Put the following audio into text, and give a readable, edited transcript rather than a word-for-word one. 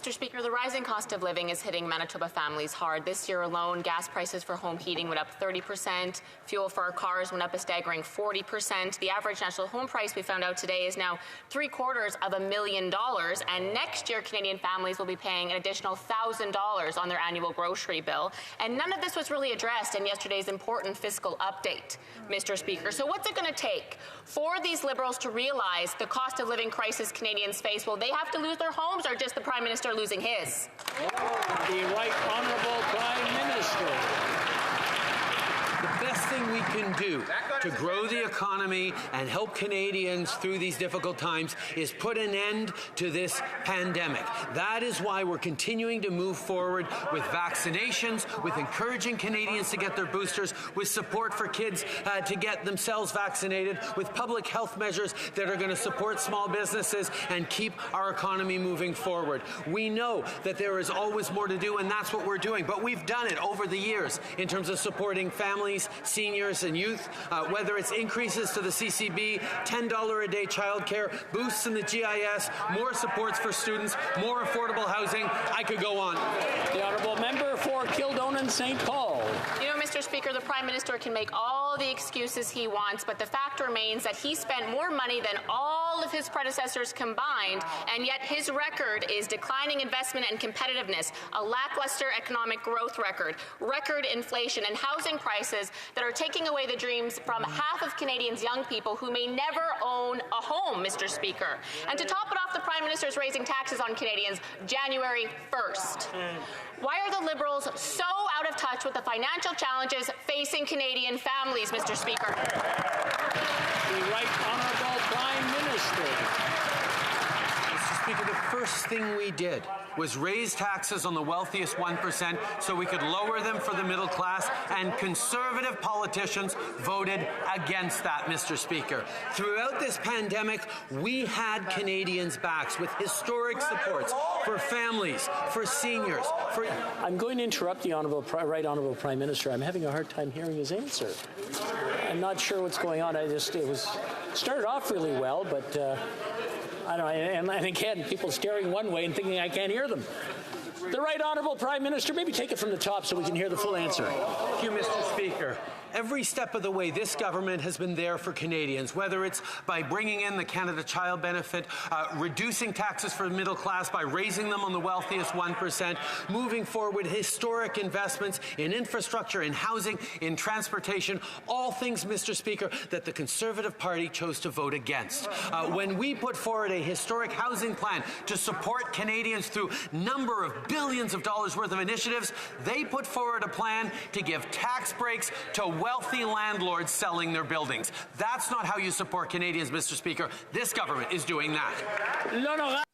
Mr. Speaker, the rising cost of living is hitting Manitoba families hard. This year alone, gas prices for home heating went up 30%. Fuel for our cars went up a staggering 40%. The average national home price, we found out today, is now $750,000. And next year, Canadian families will be paying an additional $1,000 on their annual grocery bill. And none of this was really addressed in yesterday's important fiscal update, Mr. Speaker. So what's it going to take for these Liberals to realize the cost of living crisis Canadians face? Will they have to lose their homes, or just the Prime Minister losing his? The Right Honourable Prime Minister. The best thing we can do to grow the economy and help Canadians through these difficult times is put an end to this pandemic. That is why we're continuing to move forward with vaccinations, with encouraging Canadians to get their boosters, with support for kids to get themselves vaccinated, with public health measures that are going to support small businesses and keep our economy moving forward. We know that there is always more to do, and that's what we're doing, but we've done it over the years in terms of supporting families, seniors and youth, whether it's increases to the CCB, $10 a day childcare, boosts in the GIS, more supports for students, more affordable housing. I could go on. The Honourable Member for Kildonan St. Paul. You know, Mr. Speaker, the Prime Minister can make all the excuses he wants, but the fact remains that he spent more money than all of his predecessors combined, and yet his record is declining investment and competitiveness, a lackluster economic growth record, record inflation, and housing prices that are taking away the dreams from half of Canadians' young people who may never own a home, Mr. Speaker. And to top it off, the Prime Minister is raising taxes on Canadians January 1st. Why are the Liberals so out of touch with the financial challenges facing Canadian families, Mr. Speaker? The Right Honourable Prime Minister. Mr. Speaker, the first thing we did was raise taxes on the wealthiest 1% so we could lower them for the middle class, and conservative politicians voted against that, Mr. Speaker. Throughout this pandemic, we had Canadians' backs with historic supports for families, for seniors, for... I'm going to interrupt the Right Honourable Prime Minister. I'm having a hard time hearing his answer. I'm not sure what's going on. It started off really well, but I don't know, and again, people staring one way and thinking I can't hear them. The Right Honourable Prime Minister, maybe take it from the top so we can hear the full answer. Thank you, Mr. Speaker. Every step of the way, this government has been there for Canadians, whether it's by bringing in the Canada Child Benefit, reducing taxes for the middle class by raising them on the wealthiest 1%, moving forward historic investments in infrastructure, in housing, in transportation, all things, Mr. Speaker, that the Conservative Party chose to vote against. When we put forward a historic housing plan to support Canadians through a number of billions of dollars worth of initiatives, they put forward a plan to give tax breaks to wealthy landlords selling their buildings. That's not how you support Canadians, Mr. Speaker. This government is doing that.